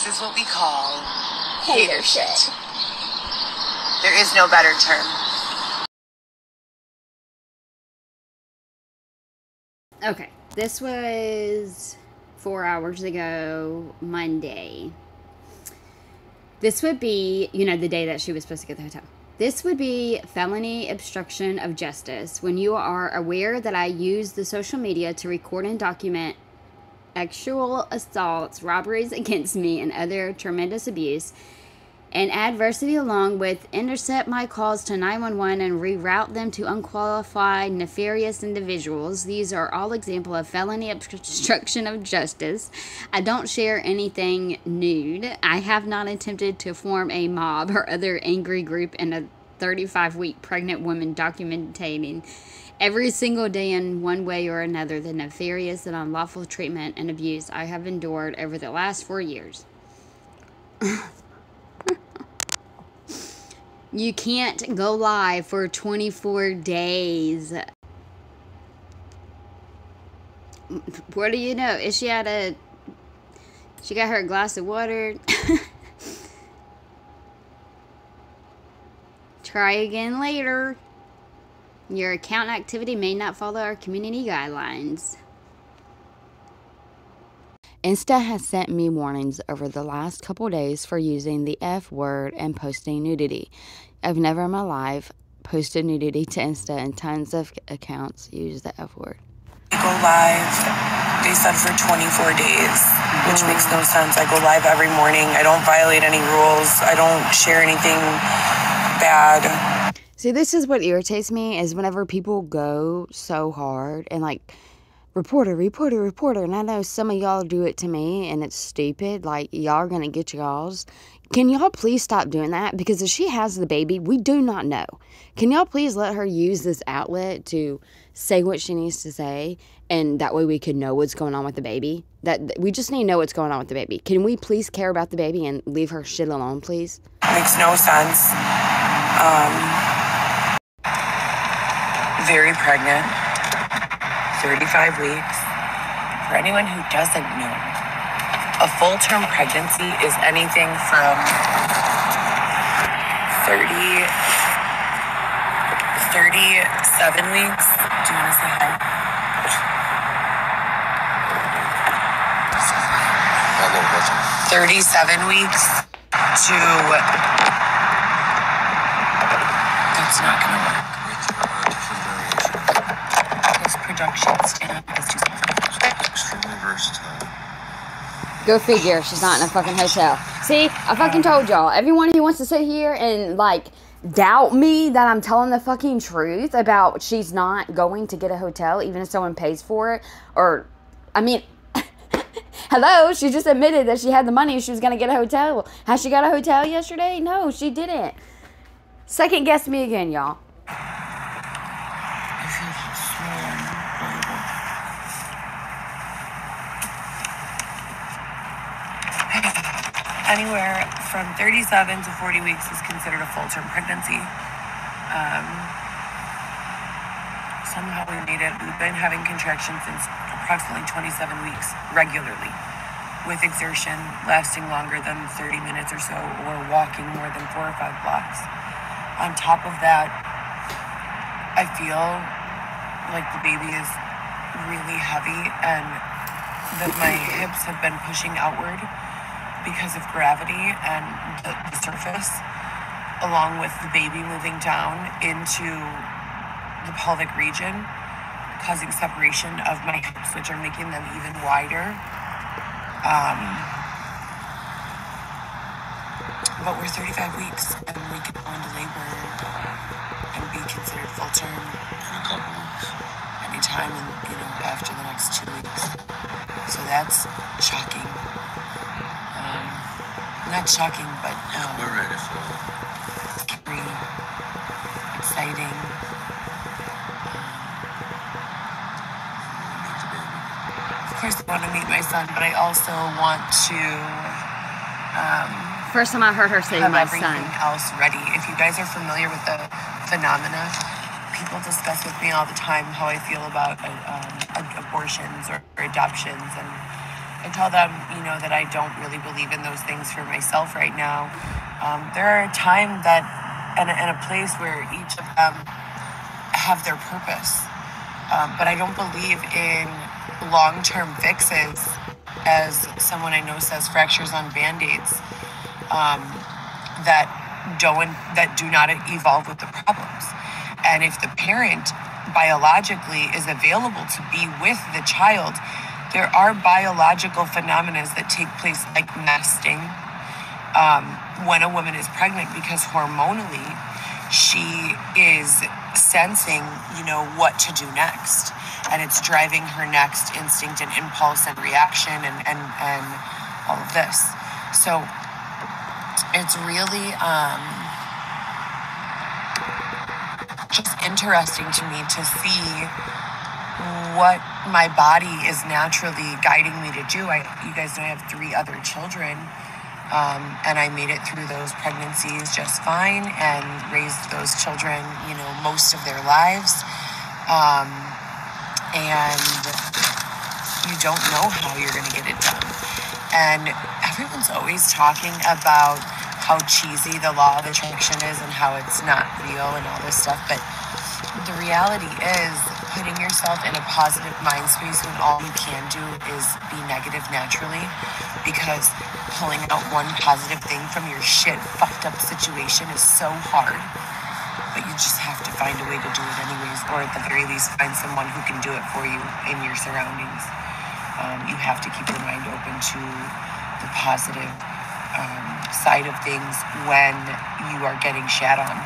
This is what we call hater shit. There is no better term. Okay, this was 4 hours ago, Monday. This would be, the day that she was supposed to get the hotel. This would be felony obstruction of justice when you are aware that I use the social media to record and document sexual assaults, robberies against me, and other tremendous abuse, and adversity, along with intercept my calls to 911 and reroute them to unqualified, nefarious individuals. These are all examples of felony obstruction of justice. I don't share anything nude. I have not attempted to form a mob or other angry group in a 35-week pregnant woman documenting every single day in one way or another the nefarious and unlawful treatment and abuse I have endured over the last 4 years. You can't go live for 24 days. What do you know? She got her a glass of water. Try again later. Your account activity may not follow our community guidelines. Insta has sent me warnings over the last couple days for using the F word and posting nudity. I've never in my life posted nudity to Insta, and tons of accounts use the F word. I go live, they said, for 24 days, which makes no sense. I go live every morning. I don't violate any rules. I don't share anything bad. See, this is what irritates me, is whenever people go so hard and reporter, and I know some of y'all do it to me, and it's stupid, y'all are gonna get y'alls. Can y'all please stop doing that? Because if she has the baby, we do not know. Can y'all please let her use this outlet to say what she needs to say, and that way we can know what's going on with the baby? That we just need to know what's going on with the baby. Can we please care about the baby and leave her shit alone, please? Makes no sense. Very pregnant. 35 weeks. For anyone who doesn't know, a full-term pregnancy is anything from 37 weeks. Do you want to say hi? 37 weeks to... That's not going to work. Production stand is just extremely versatile. Go figure. She's not in a fucking hotel. See, I fucking told y'all. Everyone who wants to sit here and doubt me that I'm telling the fucking truth about she's not going to get a hotel, even if someone pays for it, or hello, she just admitted that she had the money. She was gonna get a hotel. Has she got a hotel yesterday? No, she didn't. Second guess me again, y'all. Anywhere from 37 to 40 weeks is considered a full-term pregnancy. Somehow we made it. We've been having contractions since approximately 27 weeks regularly, with exertion lasting longer than 30 minutes or so, or walking more than 4 or 5 blocks. On top of that, I feel like the baby is really heavy and that my hips have been pushing outward because of gravity and the surface, along with the baby moving down into the pelvic region, causing separation of my hips, which are making them even wider. But we're 35 weeks, and we can go into labor and be considered full-term in a couple weeks. Anytime, after the next 2 weeks. So that's shocking. Not shocking, but we're ready for it. Scary, exciting. Of course, I want to meet my son, but I also want to. First time I heard her say my son. Everything else ready. If you guys are familiar with the phenomena, people discuss with me all the time how I feel about abortions or adoptions, and I tell them, that I don't really believe in those things for myself right now. There are a time that, and a place where each of them have their purpose. But I don't believe in long-term fixes, as someone I know says, fractures on Band-Aids, that do not evolve with the problems. And if the parent biologically is available to be with the child, there are biological phenomena that take place, like nesting, when a woman is pregnant, because hormonally she is sensing, what to do next. And it's driving her next instinct and impulse and reaction and all of this. So it's really just interesting to me to see what my body is naturally guiding me to do. You guys know I have 3 other children. And I made it through those pregnancies just fine and raised those children, most of their lives. And you don't know how you're going to get it done. And everyone's always talking about how cheesy the law of attraction is and how it's not real and all this stuff. But the reality is putting yourself in a positive mind space when all you can do is be negative naturally, because pulling out one positive thing from your shit fucked up situation is so hard. But you just have to find a way to do it anyways, or at the very least find someone who can do it for you in your surroundings. You have to keep your mind open to the positive side of things when you are getting shat on.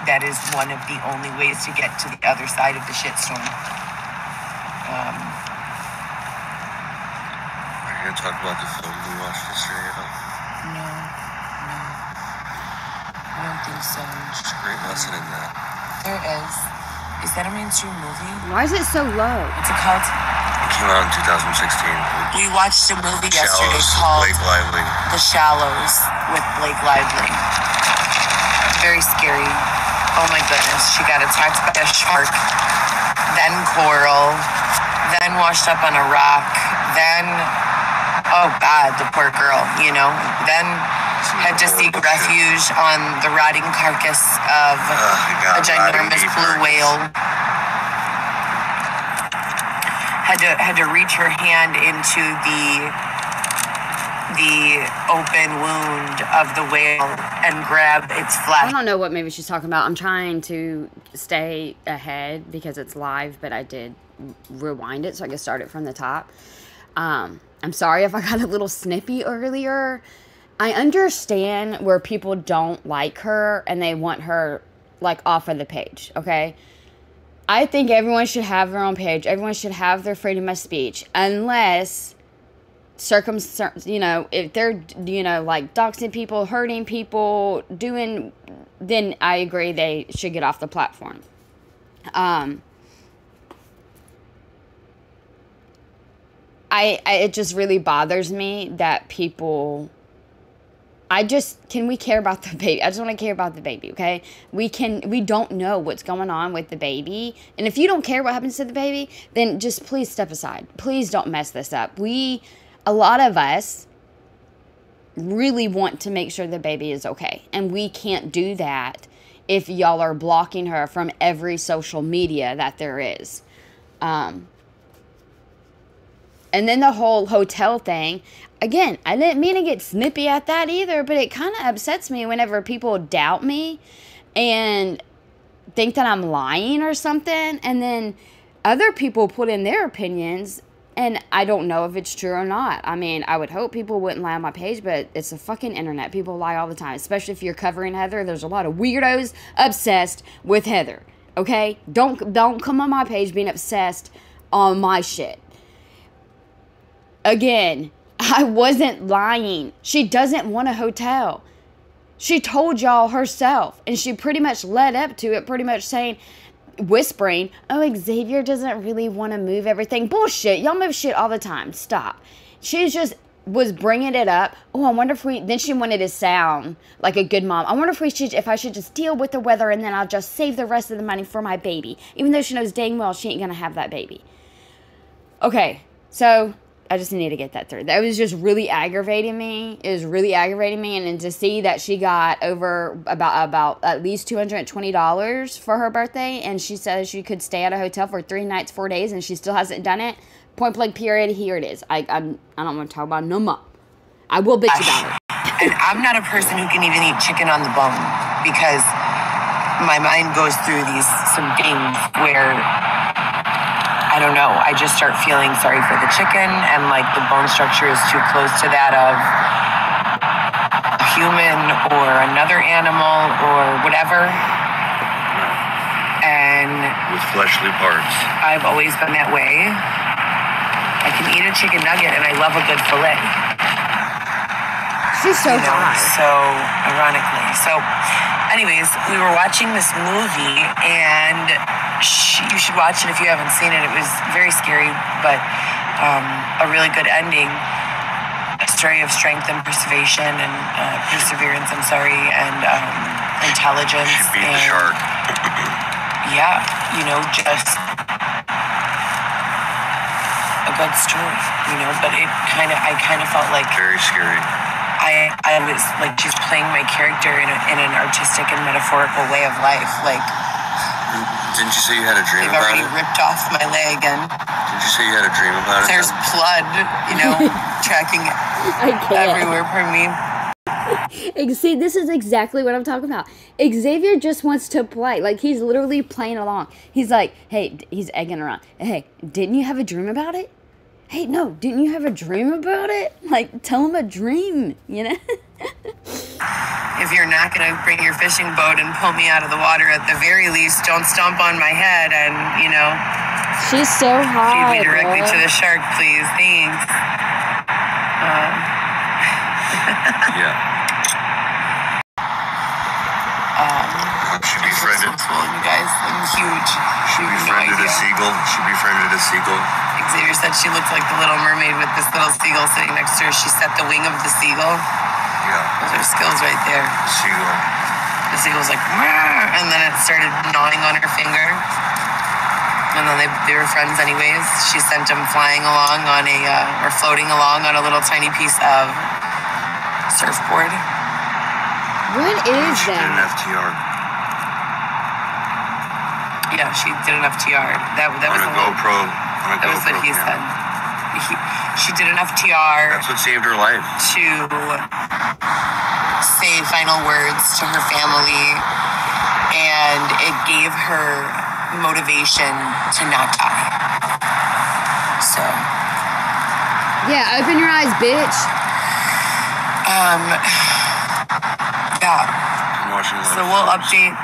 That is one of the only ways to get to the other side of the shitstorm. Are you going to talk about the film we watched yesterday at all? No. I don't think so. There's a great lesson in that. There is. Is that a mainstream movie? Why is it so low? What's it called? It came out in 2016. We watched a movie yesterday called Blake Lively. The Shallows with Blake Lively. Very scary. Oh my goodness. She got attacked by a shark, then coral, then washed up on a rock, then, oh God, the poor girl, then had to seek refuge on the rotting carcass of a ginormous blue whale. Had to reach her hand into the open wound of the whale and grab its flesh. I don't know what movie she's talking about. I'm trying to stay ahead because it's live, but I did rewind it so I could start it from the top. I'm sorry if I got a little snippy earlier. I understand where people don't like her and they want her off of the page, okay? I think everyone should have their own page. Everyone should have their freedom of speech, unless if they're, doxing people, hurting people, then I agree they should get off the platform. It just really bothers me that people, can we care about the baby? I just want to care about the baby, okay? We don't know what's going on with the baby. And if you don't care what happens to the baby, then just please step aside. Please don't mess this up. A lot of us really want to make sure the baby is okay. And we can't do that if y'all are blocking her from every social media that there is. And then the whole hotel thing. Again, I didn't mean to get snippy at that either, but it kind of upsets me whenever people doubt me and think that I'm lying or something. And then other people put in their opinions, and I don't know if it's true or not. I mean, I would hope people wouldn't lie on my page, but it's the fucking internet. People lie all the time, especially if you're covering Heather. There's a lot of weirdos obsessed with Heather, okay? Don't come on my page being obsessed on my shit. Again, I wasn't lying. She doesn't want a hotel. She told y'all herself, and she pretty much led up to it, pretty much whispering, oh, Xavier doesn't really want to move everything. Bullshit. Y'all move shit all the time. Stop. She just was bringing it up. Oh, I wonder then she wanted to sound like a good mom. I wonder if I should just deal with the weather and then I'll just save the rest of the money for my baby. Even though she knows dang well she ain't going to have that baby. Okay. So I just need to get that through. That was just really aggravating me. It was really aggravating me. And then to see that she got over about at least $220 for her birthday, and she says she could stay at a hotel for 3 nights, 4 days, and she still hasn't done it. Point blank period. Here it is. I don't want to talk about it no more. I will bitch about it. And I'm not a person who can even eat chicken on the bone, because my mind goes through some things where, I don't know, I just start feeling sorry for the chicken, and like the bone structure is too close to that of a human or another animal or whatever. And with fleshly parts. I've always been that way. I can eat a chicken nugget, and I love a good fillet. She's so hot. So, ironically. So, anyways, we were watching this movie, and you should watch it if you haven't seen it. It was very scary, but a really good ending. A story of strength and perseverance, and intelligence. She beat the shark. Yeah, just a good story, but I kind of felt like very scary. I was like just playing my character in an artistic and metaphorical way of life. Like, didn't you say you had a dream about it? They've already ripped off my leg, and didn't you say you had a dream about it? There's blood, tracking everywhere from me. See, this is exactly what I'm talking about. Xavier just wants to play. Like, he's literally playing along. He's like, hey, he's egging around. Hey, didn't you have a dream about it? Hey, no, didn't you have a dream about it? Like, tell him a dream, If you're not going to bring your fishing boat and pull me out of the water, at the very least, don't stomp on my head and, She's so hot, feed me directly to the shark, please. Thanks. Yeah. She befriended. You guys, I'm huge. She befriended a seagull. Xavier said she looked like the Little Mermaid with this little seagull sitting next to her. She set the wing of the seagull. Yeah. Those are skills right there. The seagull's like, "Meow," and then it started gnawing on her finger. And then they were friends anyways. She sent him flying along or floating along on a little tiny piece of surfboard. What is She did an that? FTR. Yeah, she did an FTR. That was on a GoPro. That was what he said. She did an FTR. That's what saved her life. To say final words to her family, and it gave her motivation to not die. So. Yeah, open your eyes, bitch. Yeah. I'm watching a lot So of we'll films. update.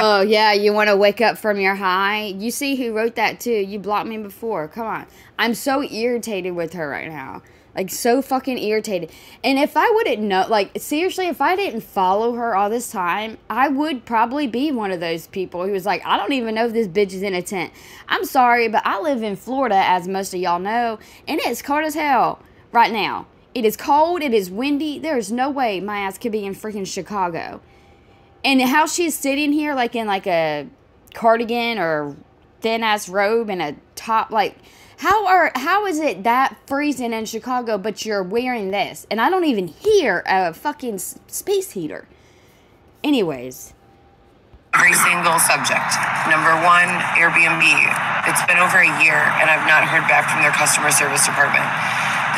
Oh, yeah, you want to wake up from your high? You see who wrote that, too. You blocked me before. Come on. I'm so irritated with her right now. Like, so fucking irritated. And if I wouldn't know, like, seriously, if I didn't follow her all this time, I would probably be one of those people who was like, I don't even know if this bitch is in a tent. I'm sorry, but I live in Florida, as most of y'all know, and it's cold as hell right now. It is cold. It is windy. There is no way my ass could be in freaking Chicago. And how she's sitting here, like, in, like, a cardigan or thin-ass robe and a top, like, how is it that freezing in Chicago, but you're wearing this? And I don't even hear a fucking space heater. Anyways. Every single subject. Number one, Airbnb. It's been over a year, and I've not heard back from their customer service department.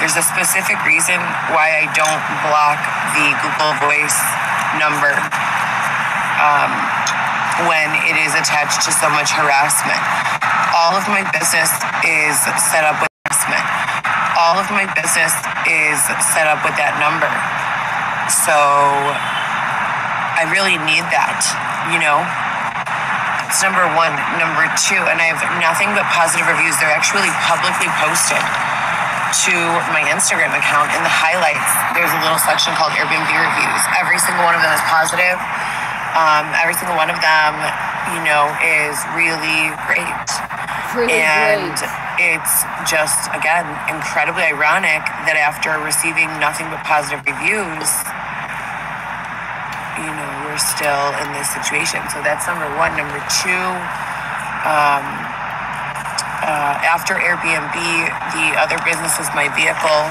There's a specific reason why I don't block the Google Voice number when it is attached to so much harassment. All of my business is set up with harassment. All of my business is set up with that number. So I really need that, It's number one. Number two, and I have nothing but positive reviews. They're actually publicly posted to my Instagram account. In the highlights, there's a little section called Airbnb reviews. Every single one of them is positive. Every single one of them, is really great. And it's just, again, incredibly ironic that after receiving nothing but positive reviews, we're still in this situation. So that's number one. Number two, After Airbnb, the other business was my vehicle.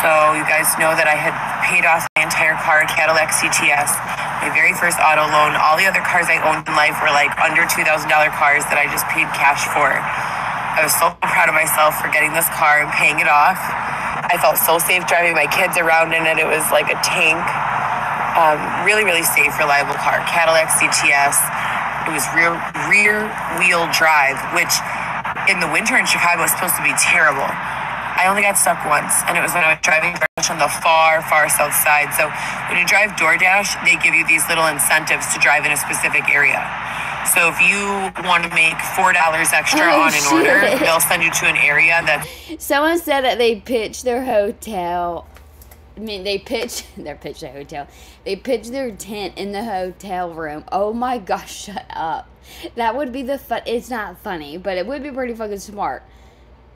So you guys know that I had paid off my entire car, Cadillac CTS, my very first auto loan. All the other cars I owned in life were like under $2,000 cars that I just paid cash for. I was so proud of myself for getting this car and paying it off. I felt so safe driving my kids around in it. It was like a tank. Really, really safe, reliable car. Cadillac CTS. It was rear wheel drive, which in the winter in Chicago is supposed to be terrible. I only got stuck once, and it was when I was driving DoorDash on the far, far south side. So when you drive DoorDash, they give you these little incentives to drive in a specific area. So if you want to make $4 extra on an order, they'll send you to an area that's... Someone said that they pitched their hotel. I mean, they pitched their hotel. They pitched their tent in the hotel room. Oh my gosh, shut up. That would be the fun. It's not funny, but it would be pretty fucking smart.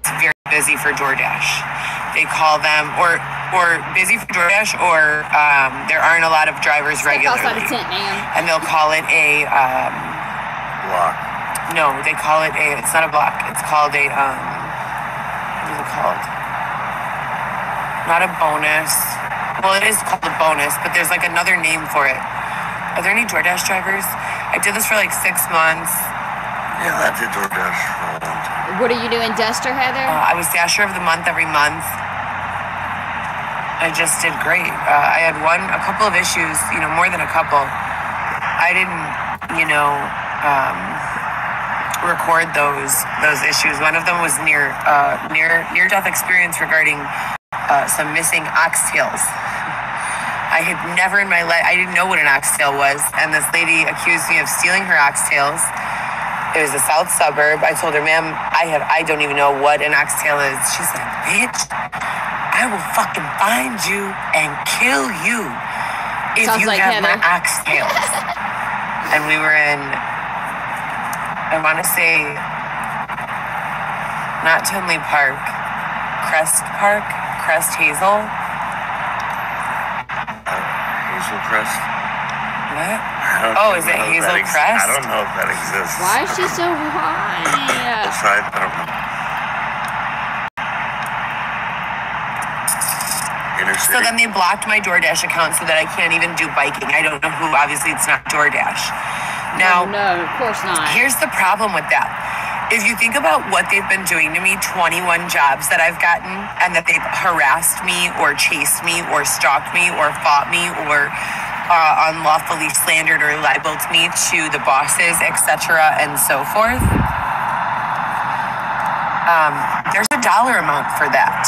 Very busy for DoorDash. They call them, or busy for DoorDash, or there aren't a lot of drivers regularly. Outside the tent, man. And they'll call it a Block. no, they call it a. It's not a block. It's called a what is it called? Not a bonus. Well, it is called a bonus, but there's like another name for it. Are there any DoorDash drivers? I did this for like 6 months. Yeah, that did DoorDash for a long time. What are you doing, Duster, Heather? I was Dasher of the Month every month. I just did great. I had a couple of issues, more than a couple. I didn't, record those issues. One of them was near-death experience regarding some missing oxtails. I had never in my life, I didn't know what an oxtail was, and this lady accused me of stealing her oxtails. It was a south suburb. I told her, ma'am, I don't even know what an oxtail is. She's like, bitch, I will fucking find you and kill you if Sounds you like have my Heather. oxtails. And we were in, I want to say, not Tinley Park, Crest Hazel. Hazel Crest? What? I don't Oh, is know it if Hazel that Crest? I don't know if that exists. Why is she so high? Aside, I don't know. Inner city. So then they blocked my DoorDash account so that I can't even do biking. I don't know who. Obviously, it's not DoorDash. Now, No, of course not. here's the problem with that. If you think about what they've been doing to me, 21 jobs that I've gotten, and that they've harassed me or chased me or stalked me or fought me or unlawfully slandered or libeled me to the bosses, etc., and so forth, there's a dollar amount for that.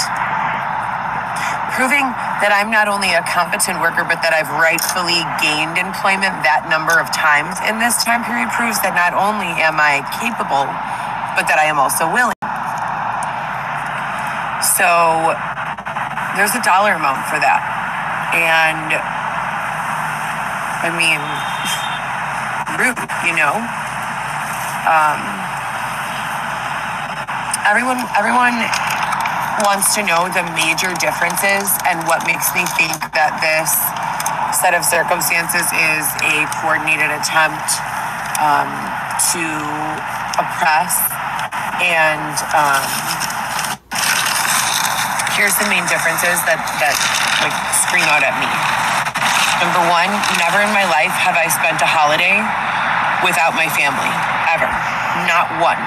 Proving that I'm not only a competent worker, but that I've rightfully gained employment that number of times in this time period proves that not only am I capable, but that I am also willing. So there's a dollar amount for that. And I mean, rude, Everyone wants to know the major differences and what makes me think that this set of circumstances is a coordinated attempt to oppress. And here's the main differences that like scream out at me. Number one, never in my life have I spent a holiday without my family, ever. Not one.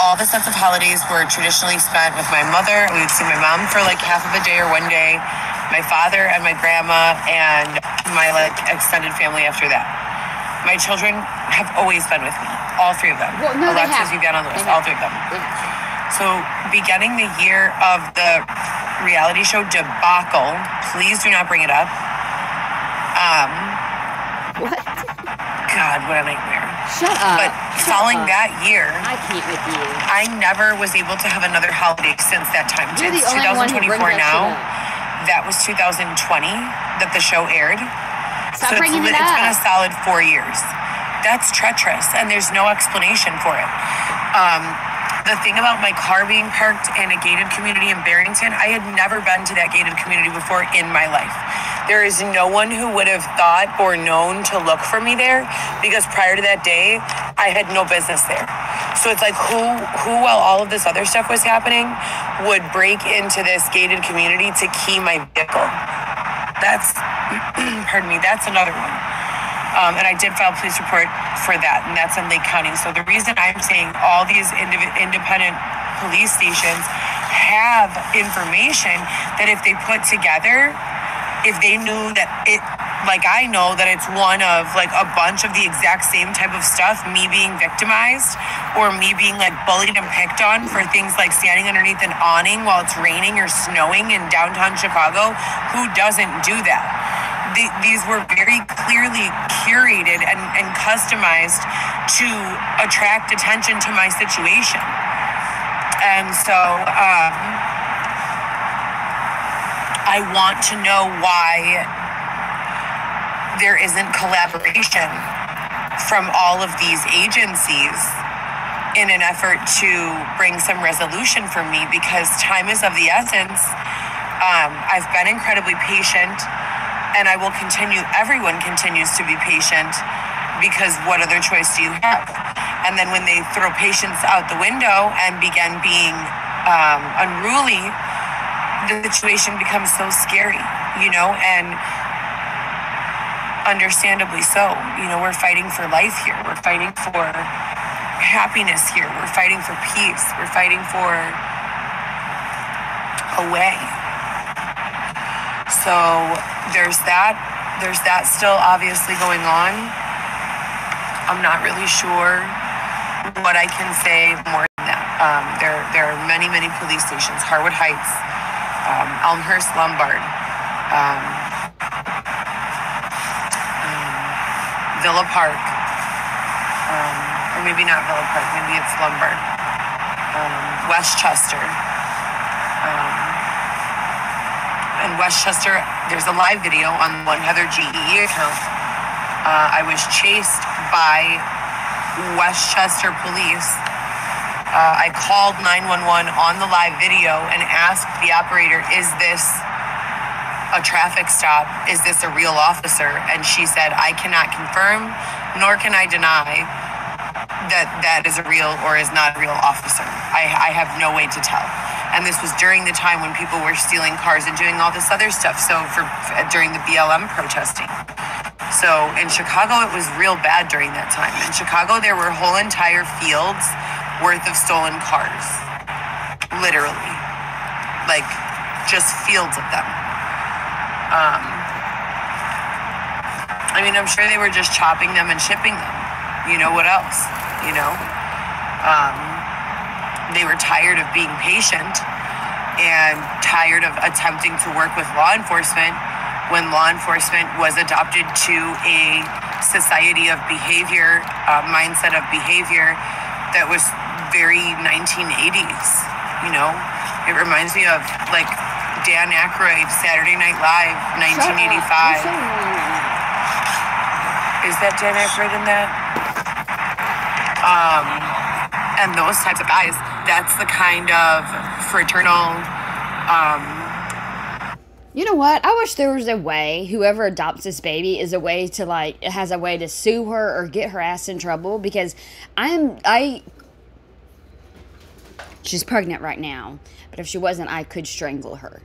All the sets of holidays were traditionally spent with my mother. We would see my mom for like half of a day or one day, my father and my grandma, and my extended family after that. My children have always been with me, all three of them. Well, no, Alexis, you got on the list, all three of them. So beginning the year of the reality show debacle, please do not bring it up. What? God, what a nightmare. Shut up. But following that year, I can't with you. I never was able to have another holiday since that time. You're the It's only one who 2024 brings that now. shit up. That was 2020 that the show aired. Stop So bringing it it's been a up. solid 4 years. That's treacherous, and there's no explanation for it. The thing about my car being parked in a gated community in Barrington, I had never been to that gated community before in my life. There is no one who would have thought or known to look for me there because prior to that day, I had no business there. So it's like who while all of this other stuff was happening would break into this gated community to key my vehicle. That's, pardon me, that's another one. And I did file a police report for that, and that's in Lake County. So the reason I'm saying all these independent police stations have information that if they put together, if they knew that it, like I know that it's one of like a bunch of the exact same type of stuff, me being victimized or me being like bullied and picked on for things like standing underneath an awning while it's raining or snowing in downtown Chicago, who doesn't do that? These were very clearly curated and customized to attract attention to my situation. And so I want to know why there isn't collaboration from all of these agencies in an effort to bring some resolution for me, because time is of the essence. I've been incredibly patient, and I will continue. Everyone continues to be patient, because what other choice do you have? And then when they throw patience out the window and begin being unruly, the situation becomes so scary, and understandably so. We're fighting for life here. We're fighting for happiness here. We're fighting for peace. We're fighting for a way. So there's that. There's that still obviously going on. I'm not really sure what I can say more than that. There are many, many police stations. Harwood Heights, Elmhurst, Lombard, Villa Park, or maybe not Villa Park, maybe it's Lombard, Westchester. In Westchester, there's a live video on one Heather GEE account. I was chased by Westchester police. I called 911 on the live video and asked the operator, is this a traffic stop? Is this a real officer? And she said, I cannot confirm, nor can I deny that is a real or is not a real officer. I have no way to tell. And this was during the time when people were stealing cars and doing all this other stuff. So during the BLM protesting. So in Chicago, it was real bad during that time. In Chicago, there were whole entire fields worth of stolen cars. Literally. Like, just fields of them. I'm sure they were just chopping them and shipping them. What else? They were tired of being patient and tired of attempting to work with law enforcement when law enforcement was adopted to a society of behavior, mindset of behavior that was very 1980s. It reminds me of like Dan Aykroyd, Saturday Night Live, 1985. Is that Dan Aykroyd in that? And those types of guys, that's the kind of fraternal, You know what? I wish there was a way, whoever adopts this baby has a way to sue her or get her ass in trouble, because she's pregnant right now, but if she wasn't, I could strangle her.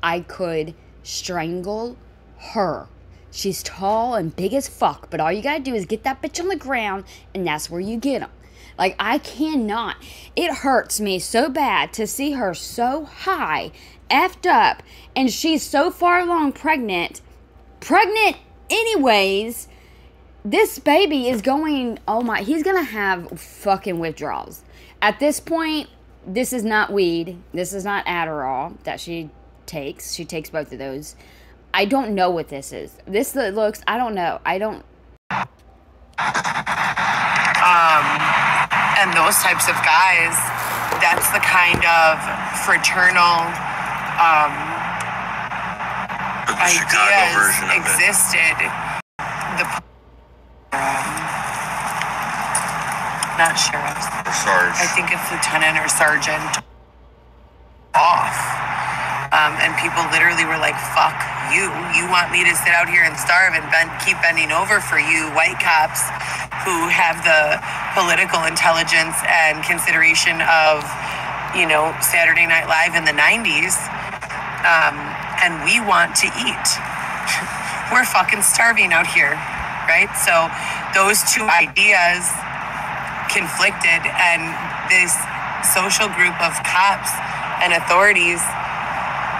I could strangle her. She's tall and big as fuck, but all you gotta do is get that bitch on the ground, and that's where you get them. Like, I cannot. It hurts me so bad to see her so high, effed up, and she's so far along pregnant anyways. This baby is going, he's gonna have fucking withdrawals. At this point, this is not weed. This is not Adderall that she takes. She takes both of those. I don't know what this is. This looks, I don't know. And those types of guys, that's the kind of fraternal ideas existed. Not sheriffs. Or Sarge. I think it's lieutenant or sergeant. Off. And people literally were like, fuck you. You want me to sit out here and starve and keep bending over for you, white cops, who have the political intelligence and consideration of, Saturday Night Live in the 90s, and we want to eat. We're fucking starving out here, right? So those two ideas conflicted, and this social group of cops and authorities,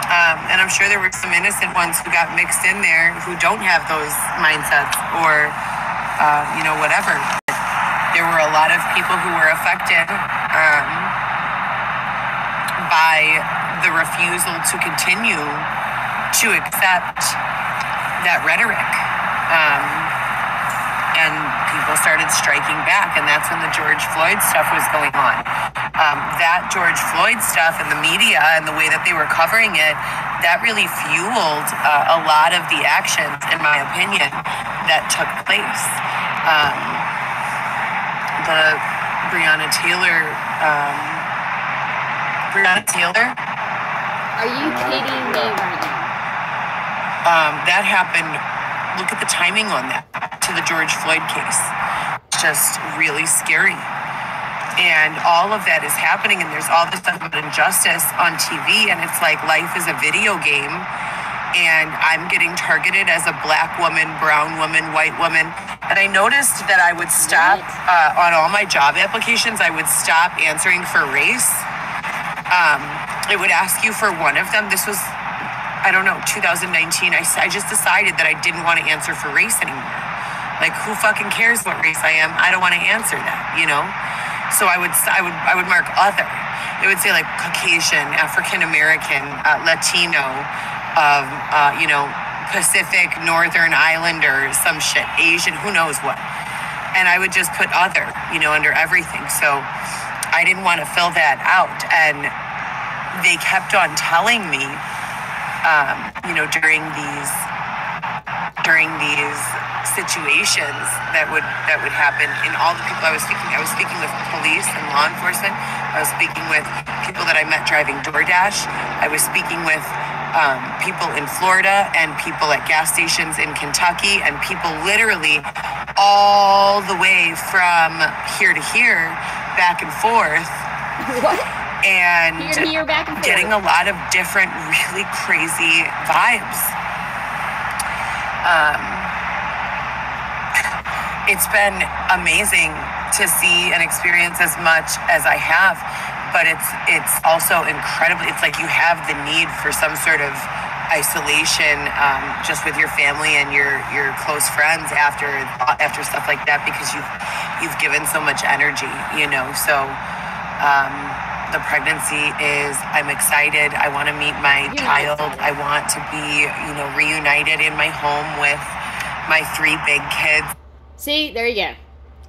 and I'm sure there were some innocent ones who got mixed in there who don't have those mindsets or, whatever. There were a lot of people who were affected by the refusal to continue to accept that rhetoric. And people started striking back, and that's when the George Floyd stuff was going on. That George Floyd stuff and the media and the way that they were covering it, that really fueled a lot of the actions, in my opinion, that took place. The Breonna Taylor. Are you kidding me right now? That happened. Look at the timing on that to the George Floyd case. It's just really scary. And all of that is happening, and there's all this stuff about injustice on TV, and it's like life is a video game, and I'm getting targeted as a black woman, brown woman, white woman. And I noticed that I would stop on all my job applications, I would stop answering for race. It would ask you for one of them. This was, 2019. I just decided that I didn't want to answer for race anymore. Like, who fucking cares what race I am? I don't want to answer that, So I would mark other. It would say like Caucasian, African American, Latino, Pacific, Northern Islander, some shit, Asian, who knows what. And I would just put other, under everything. So I didn't want to fill that out. And they kept on telling me, during these situations that would happen in all the people I was speaking with police and law enforcement. I was speaking with people that I met driving DoorDash. I was speaking with people in Florida and people at gas stations in Kentucky, and people literally all the way from here to here, back and forth. What? And here, back and forth. Getting a lot of different really crazy vibes. It's been amazing to see and experience as much as I have, but it's also incredibly, it's like you have the need for some sort of isolation, just with your family and your close friends after stuff like that, because you've given so much energy, so the pregnancy is, I'm excited. I want to meet my child. I want to be, reunited in my home with my 3 big kids. See, there you go.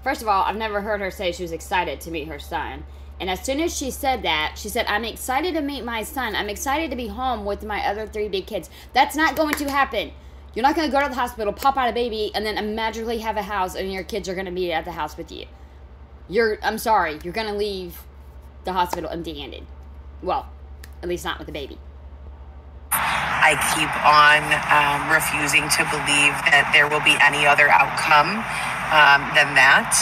First of all, I've never heard her say she was excited to meet her son. And as soon as she said that, she said, I'm excited to meet my son. I'm excited to be home with my other 3 big kids. That's not going to happen. You're not going to go to the hospital, pop out a baby, and then magically have a house, and your kids are going to be at the house with you. I'm sorry, you're going to leave the hospital empty-handed. Well, at least not with the baby. I keep on refusing to believe that there will be any other outcome than that.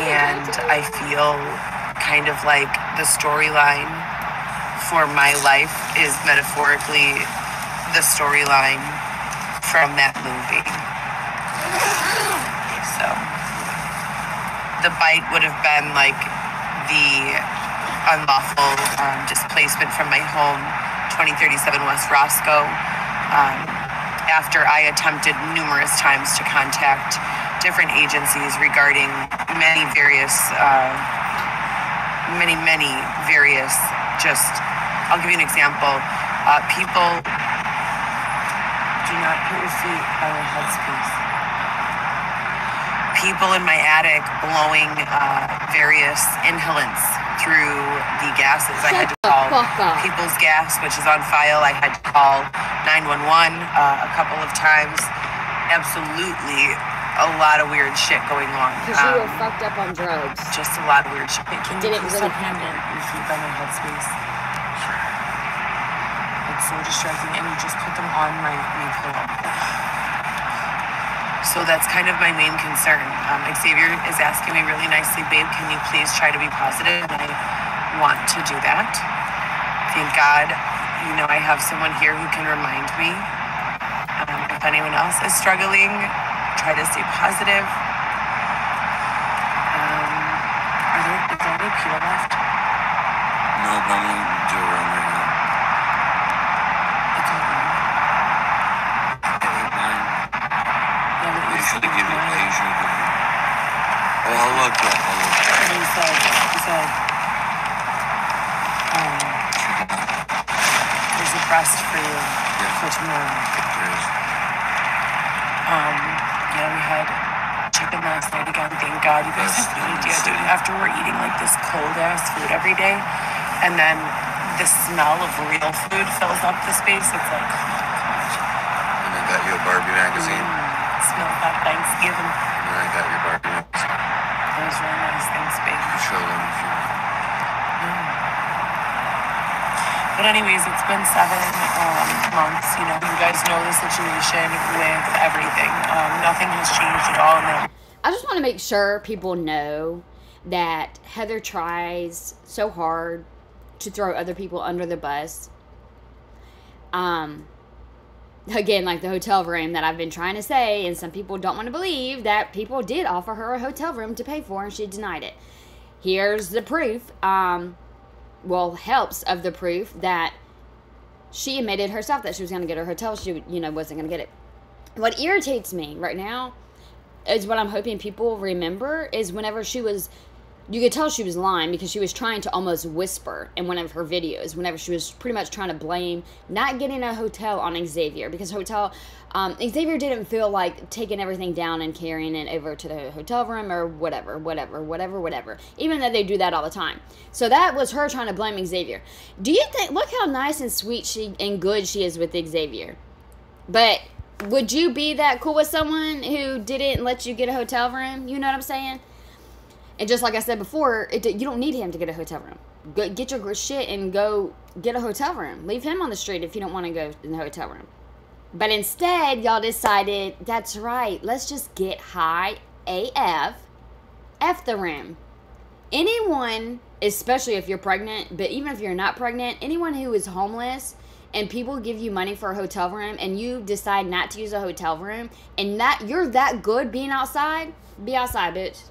And I feel kind of like the storyline for my life is metaphorically the storyline from that movie. So the bite would have been like the unlawful displacement from my home, 2037 West Roscoe, after I attempted numerous times to contact different agencies regarding many various, just, I'll give you an example. People, do not put your feet on your heads, please. People in my attic blowing various inhalants through the gases. I had to call People's Gas, which is on file. I had to call 911 a couple of times. Absolutely a lot of weird shit going on. Because you were fucked up on drugs. Just a lot of weird shit. Can you please stop handle your feet on my headspace? It's so distracting, and you just put them on my pillow. So that's kind of my main concern. Xavier is asking me really nicely, babe, can you please try to be positive? And I want to do that. Thank God, I have someone here who can remind me. If anyone else is struggling, try to stay positive. Is there any peel left? No, but I'm gonna do it right now. It's all gone. I ate mine. Yeah, but I usually give it. mine. Oh, I'll look. And he said, there's a breast for you for tomorrow. Yeah, we had chicken last night again. Thank God. You guys have no idea, dude. After we're eating like this cold ass food every day, and then the smell of real food fills up the space, it's like, oh my gosh. And I got you a Barbie magazine. Smells like Thanksgiving. And then I got your Barbie magazine. That was really nice. Thanks, babe. You show them if you want. But anyways, it's been 7 months. You guys know the situation with everything. Nothing has changed at all. I just want to make sure people know that Heather tries so hard to throw other people under the bus. Again, like the hotel room that I've been trying to say, and some people don't want to believe that people did offer her a hotel room to pay for, and she denied it. Here's the proof. Helps of the proof that she admitted herself that she was going to get her hotel. She, wasn't going to get it. What irritates me right now is what I'm hoping people remember is whenever you could tell she was lying because she was trying to almost whisper in one of her videos whenever she was pretty much trying to blame not getting a hotel on Xavier because Xavier didn't feel like taking everything down and carrying it over to the hotel room or whatever, even though they do that all the time. So that was her trying to blame Xavier. Do you think, look how nice and sweet and good she is with Xavier, but would you be that cool with someone who didn't let you get a hotel room? You know what I'm saying? And just like I said before, you don't need him to get a hotel room. Go, get your shit and go get a hotel room. Leave him on the street if you don't want to go in the hotel room. But instead, y'all decided, that's right, let's just get high AF. F the room. Anyone, especially if you're pregnant, but even if you're not pregnant, anyone who is homeless and people give you money for a hotel room and you decide not to use a hotel room and you're that good being outside, be outside, bitch.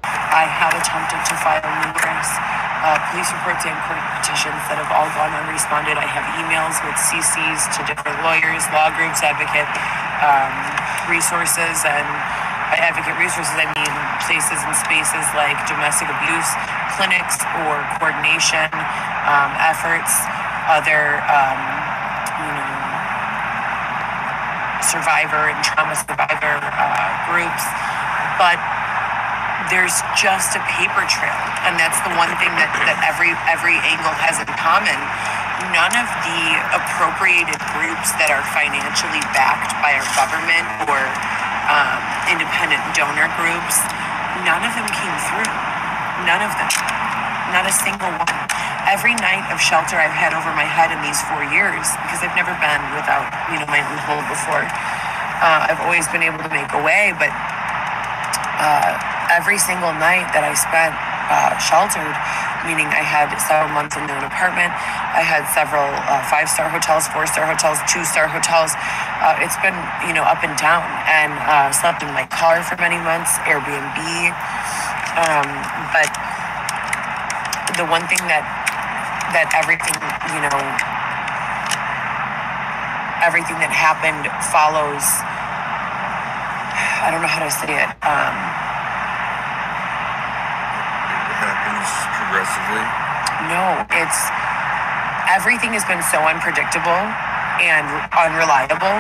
I have attempted to file numerous police reports and court petitions that have all gone unresponded. I have emails with CCs to different lawyers, law groups, advocate resources, and by advocate resources I mean places and spaces like domestic abuse clinics or coordination efforts, other survivor and trauma survivor groups, but there's just a paper trail, and that's the one thing that every angle has in common. None of the appropriated groups that are financially backed by our government or independent donor groups, none of them came through. None of them. Not a single one. Every night of shelter I've had over my head in these 4 years, because I've never been without my own home before. I've always been able to make a way, but every single night that I spent sheltered, meaning I had several months in my own apartment, I had several 5-star hotels, 4-star hotels, 2-star hotels. It's been, up and down, and slept in my car for many months, Airbnb. But the one thing that everything, everything that happened follows, I don't know how to say it. Happens progressively? No, everything has been so unpredictable and unreliable,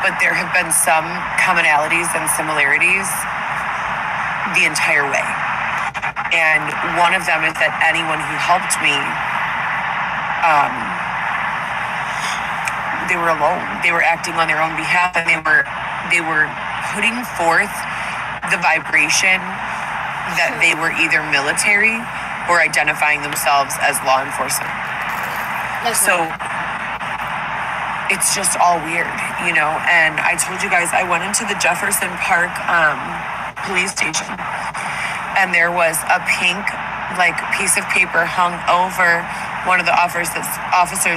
but there have been some commonalities and similarities the entire way. And one of them is that anyone who helped me, they were alone. They were acting on their own behalf, and they were putting forth the vibration that they were either military or identifying themselves as law enforcement. So it's just all weird. you know, and I told you guys I went into the Jefferson Park police station, and there was a pink like piece of paper hung over one of the officers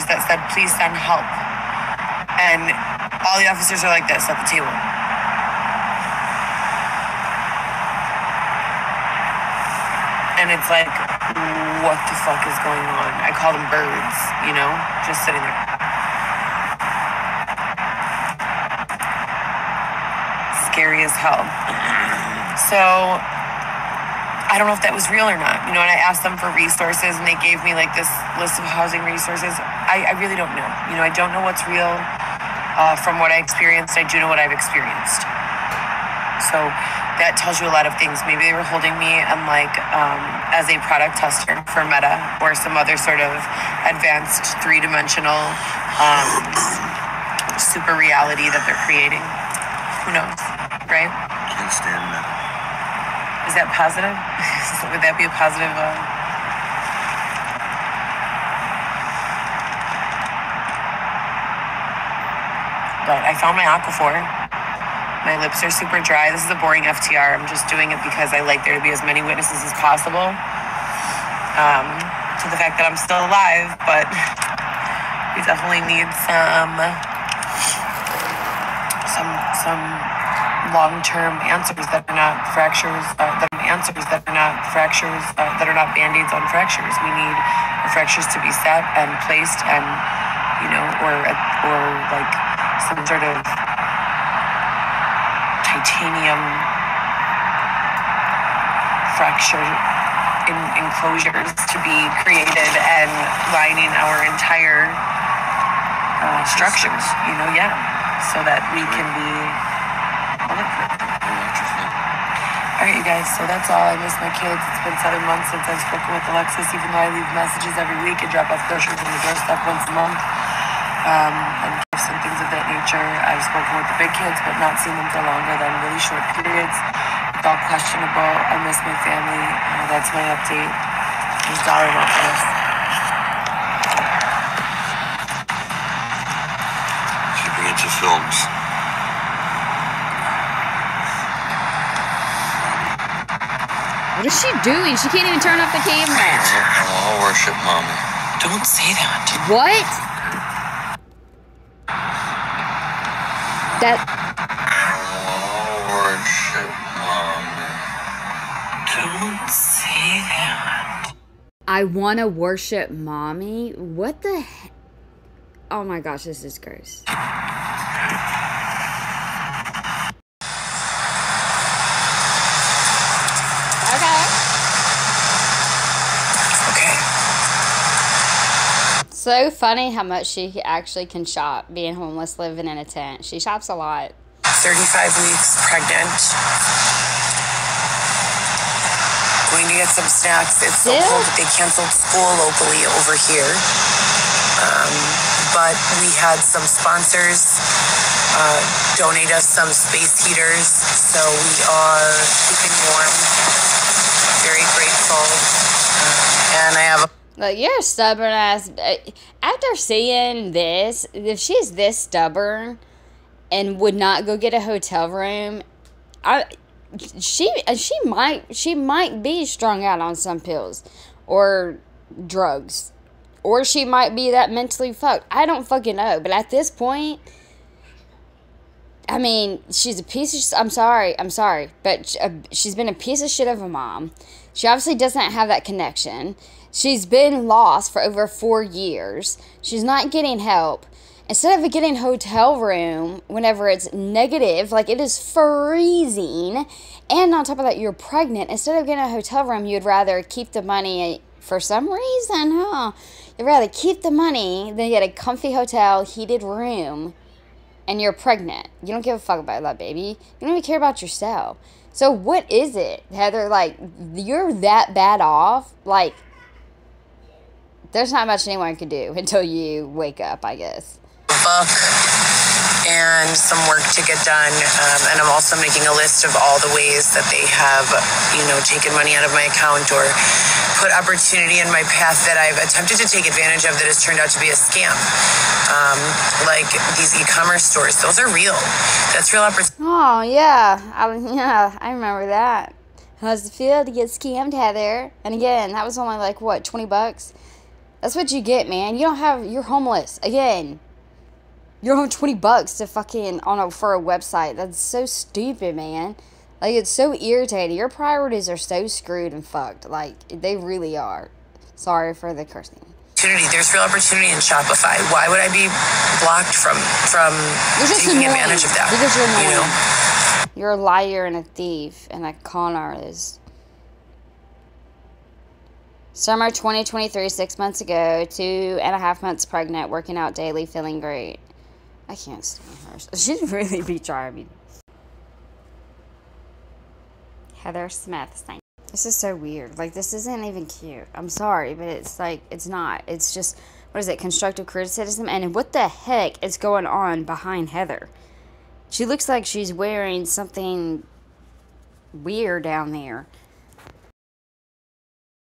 that said, "Please send help." And all the officers are like this at the table. And it's like, what the fuck is going on? I call them birds, you know, just sitting there. Scary as hell. So I don't know if that was real or not, you know, and I asked them for resources and they gave me like this list of housing resources. I really don't know. You know, I don't know what's real from what I experienced. I do know what I've experienced. So that tells you a lot of things. Maybe they were holding me and like as a product tester for Meta or some other sort of advanced three-dimensional super reality that they're creating. Who knows, right? Can't stand Meta. Is that positive? Would that be a positive? But I found my Aquaphor. My lips are super dry. This is a boring FTR. I'm just doing it because I like there to be as many witnesses as possible to the fact that I'm still alive. But we definitely need some long-term answers that are not fractures. That are not band-aids on fractures. We need the fractures to be set and placed, and you know, or like some sort of titanium fracture enclosures to be created and lining our entire structures, you know, so that we can be bulletproof. All right, you guys, so that's all. I miss my kids. It's been 7 months since I've spoken with Alexis, even though I leave messages every week and drop off groceries on the doorstep once a month. And gifts and things of that nature. I've spoken with the big kids, but not seen them for longer than really short periods. It's all questionable. I miss my family. That's my update. There's dollar about this. Should bring it to films. What is she doing? She can't even turn off the camera. I'll worship mommy. Don't say that. What? That. I'll worship mommy. Don't say that. I want to worship mommy? What the heck? Oh my gosh, this is gross. So funny how much she actually can shop, being homeless, living in a tent. She shops a lot. 35 weeks pregnant. Going to get some snacks. It's so cold that they canceled school locally over here. But we had some sponsors donate us some space heaters, so we are keeping warm. Very grateful. And I have Like, you're a stubborn ass. After seeing this, if she's this stubborn and would not go get a hotel room, she might be strung out on some pills or drugs, or she might be that mentally fucked. I don't fucking know. But at this point, I mean, she's a piece of. I'm sorry, but she's been a piece of shit of a mom. She obviously doesn't have that connection. She's been lost for over 4 years. She's not getting help. Instead of getting hotel room whenever it's negative, like it is freezing, and on top of that, you're pregnant. Instead of getting a hotel room, you'd rather keep the money for some reason, You'd rather keep the money than get a comfy hotel, heated room, and you're pregnant. You don't give a fuck about that baby. You don't even care about yourself. So what is it, Heather? Like, you're that bad off? Like, there's not much anyone can do until you wake up, I guess. Book and some work to get done. And I'm also making a list of all the ways that they have, taken money out of my account or put opportunity in my path that I've attempted to take advantage of that has turned out to be a scam. Like these e-commerce stores, those are real. That's real opportunity. Oh, yeah. I remember that. How's it feel to get scammed, Heather? And again, that was only like, what, $20? That's what you get, man. You're homeless. Again, you don't have $20 to fucking, for a website. That's so stupid, man. Like, it's so irritating. Your priorities are so screwed and fucked. Like, they really are. Sorry for the cursing. There's real opportunity in Shopify. Why would I be blocked from taking advantage of that? Because you're annoying. You know? You're a liar and a thief and a con artist. Summer 2023, 6 months ago, 2.5 months pregnant, working out daily, feeling great. I can't stand her. She'd really be trying me. Heather Smith. This is so weird. Like, this isn't even cute. I'm sorry, but it's like, it's not. It's just, what is it, constructive criticism? And what the heck is going on behind Heather? She looks like she's wearing something weird down there.